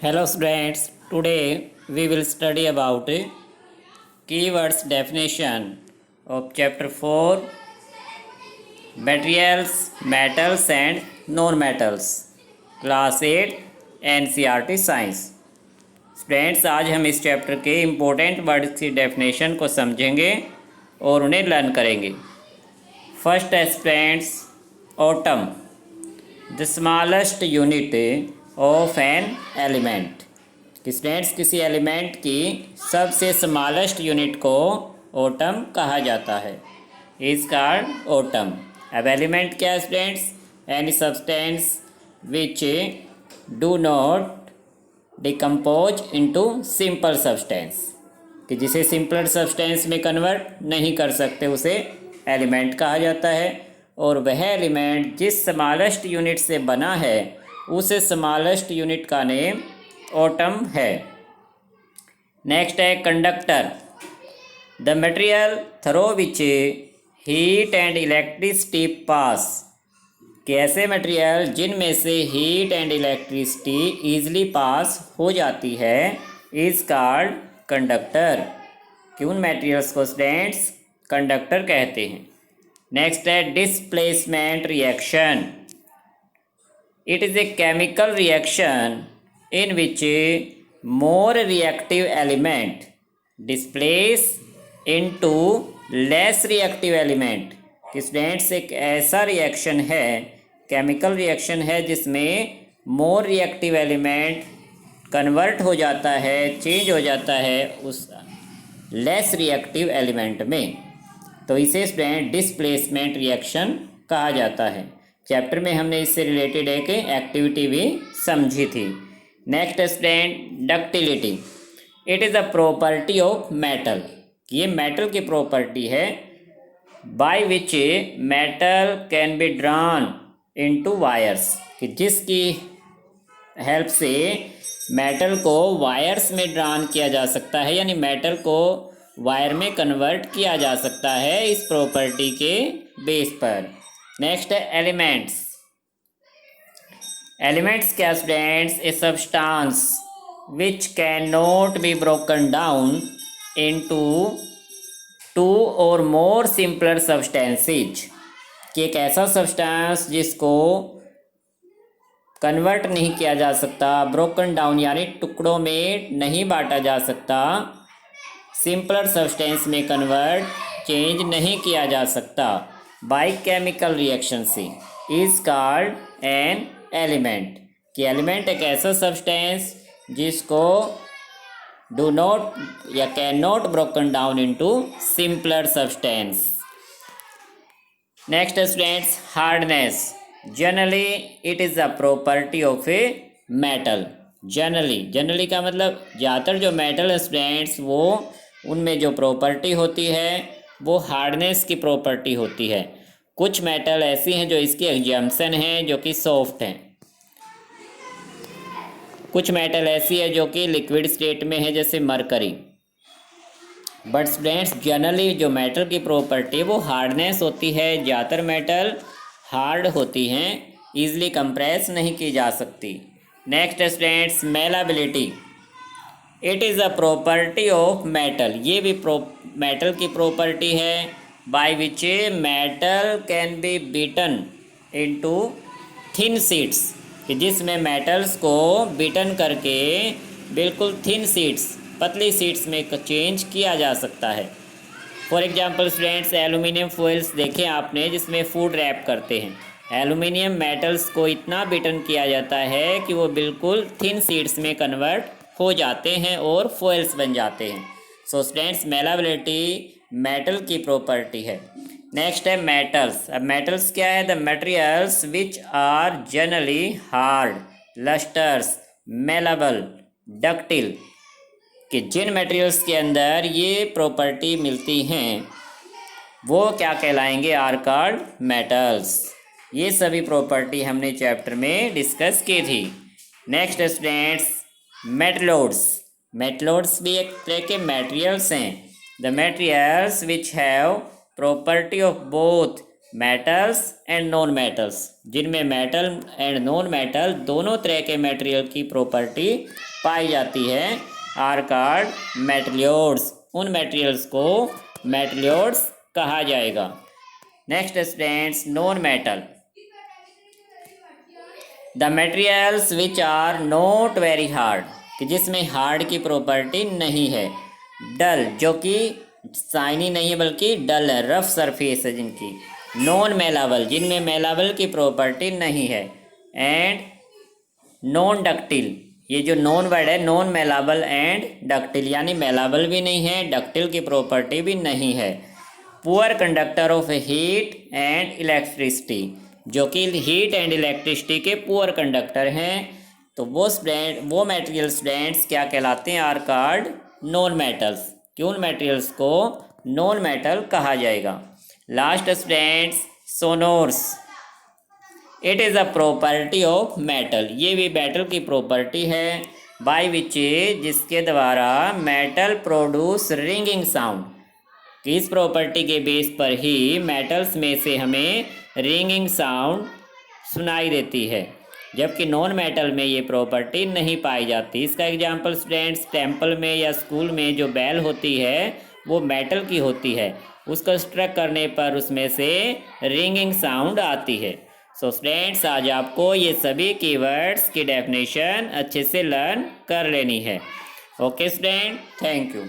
Hello students, today we will study about keywords definition of chapter 4 materials, metals and non-metals class 8 NCERT science. Students आज हम इस chapter के important words की definition को समझेंगे और उन्हें लर्न करेंगे। फर्स्ट है students autumn, the smallest unit of an element. Students किसी एलिमेंट की सबसे स्मॉलेस्ट यूनिट को ओटम कहा जाता है, इज कॉल्ड ओटम। अब एलिमेंट क्या है students? Any substance which do not decompose into simple substance, कि जिसे सिंपल सब्सटेंस में कन्वर्ट नहीं कर सकते उसे एलिमेंट कहा जाता है। और वह एलिमेंट जिस स्मॉलेस्ट यूनिट से बना है उस स्मॉलेस्ट यूनिट का नेम ओटम है। नेक्स्ट है conductor, the material through which heat and electricity pass. कि ऐसे मटेरियल जिनमें से हीट एंड इलेक्ट्रिसिटी ईजिली पास हो जाती है इज कॉल्ड कंडक्टर। कि उन मटेरियल्स को स्टूडेंट्स कंडक्टर कहते हैं। नेक्स्ट है displacement reaction, it is a chemical reaction in which more reactive element displace into less reactive element। कि स्टूडेंट्स एक ऐसा रिएक्शन है, केमिकल रिएक्शन है जिसमें मोर रिएक्टिव एलिमेंट कन्वर्ट हो जाता है, चेंज हो जाता है उस लेस रिएक्टिव एलिमेंट में, तो इसे स्टूडेंट डिस्प्लेसमेंट रिएक्शन कहा जाता है। चैप्टर में हमने इससे रिलेटेड एक एक्टिविटी भी समझी थी। Next student ductility, it is a property of metal. ये मेटल की प्रॉपर्टी है by which metal can be drawn into wires, कि जिसकी हेल्प से मेटल को वायर्स में ड्रॉन किया जा सकता है, यानी मेटल को वायर में कन्वर्ट किया जा सकता है इस प्रॉपर्टी के बेस पर। नेक्स्ट है एलिमेंट्स। एलिमेंट्स क्या students? A substance which can not be broken down into two और मोर सिंपलर सब्सटेंसेज। कि एक ऐसा सब्सटेंस जिसको कन्वर्ट नहीं किया जा सकता, ब्रोकन डाउन यानी टुकड़ों में नहीं बांटा जा सकता, सिंपलर सब्सटेंस में कन्वर्ट चेंज नहीं किया जा सकता बाय केमिकल रिएक्शन से, इज कॉल्ड एन एलिमेंट। कि एलिमेंट एक ऐसा सब्सटेंस जिसको डू नॉट या can not broken down into simpler substance. Next students hardness, generally it is a property of a metal. Generally का मतलब ज़्यादातर जो मेटल है स्टूडेंट्स वो उनमें जो प्रॉपर्टी होती है वो हार्डनेस की प्रॉपर्टी होती है। कुछ मेटल ऐसी हैं जो इसकी एग्जाम्पशन हैं जो कि सॉफ्ट हैं, कुछ मेटल ऐसी है जो कि लिक्विड स्टेट में है जैसे मरकरी। बट स्टूडेंट्स जनरली जो मेटल की प्रॉपर्टी है वो हार्डनेस होती है। ज़्यादातर मेटल हार्ड होती हैं, ईजिली कंप्रेस नहीं की जा सकती। Next students malleability, it is a property of metal. ये भी मेटल की प्रॉपर्टी है by which metal can be beaten into thin sheets, कि जिसमें मेटल्स को बीटन करके बिल्कुल थिन शीट्स, पतली शीट्स में चेंज किया जा सकता है। For example students aluminium foils देखें आपने जिसमें फूड रैप करते हैं, एल्यूमिनियम मेटल्स को इतना बीटन किया जाता है कि वो बिल्कुल थिन शीट्स में कन्वर्ट हो जाते हैं और फॉइल्स बन जाते हैं। सो स्टूडेंट्स मेलाबिलिटी मेटल की प्रॉपर्टी है। नेक्स्ट है मेटल्स। अब मेटल्स क्या है? The materials which are generally hard, lustrous, malleable, ductile. कि जिन मटेरियल्स के अंदर ये प्रॉपर्टी मिलती हैं वो क्या कहलाएंगे? Are called metals. ये सभी प्रॉपर्टी हमने चैप्टर में डिस्कस की थी। Next students मेटलोड्स। मेटलोड्स भी एक तरह के मटेरियल्स हैं। The materials which have property of both metals and non metals, जिनमें मेटल एंड नॉन मेटल दोनों तरह के मटेरियल की प्रॉपर्टी पाई जाती है, आर कॉल्ड मेटेरियल्स। उन मटेरियल्स को मेटेरियल्स कहा जाएगा। Next students, non metal, the materials which are not very hard, कि जिसमें हार्ड की प्रॉपर्टी नहीं है। डल, जो कि शाइनी नहीं है बल्कि डल है, रफ सरफेस है जिनकी। नॉन मेलाबल, जिनमें मेलाबल की प्रॉपर्टी नहीं है। एंड नॉन डक्टिल, ये जो नॉन वर्ड है, नॉन मेलाबल एंड डक्टिल, यानी मेलाबल भी नहीं है, डक्टिल की प्रॉपर्टी भी नहीं है। Poor conductor of heat and electricity, जो कि हीट एंड इलेक्ट्रिसिटी के पुअर कंडक्टर हैं। तो वो मटेरियल स्टूडेंट्स क्या कहलाते हैं, आर कॉल्ड नॉन मेटल्स। क्यों मटेरियल्स को नॉन मेटल कहा जाएगा। Last students, sonorous, it is a property of metal, ये भी मेटल की प्रॉपर्टी है। बाय विच, जिसके द्वारा मेटल प्रोड्यूस रिंगिंग साउंड, इस प्रॉपर्टी के बेस पर ही मेटल्स में से हमें रिंगिंग साउंड सुनाई देती है, जबकि नॉन मेटल में ये प्रॉपर्टी नहीं पाई जाती। इसका एग्जांपल स्टूडेंट्स, टेम्पल में या स्कूल में जो बेल होती है वो मेटल की होती है, उसको स्ट्रक करने पर उसमें से रिंगिंग साउंड आती है। सो स्टूडेंट्स, आज आपको ये सभी कीवर्ड्स की डेफिनेशन अच्छे से लर्न कर लेनी है। Okay student, thank you.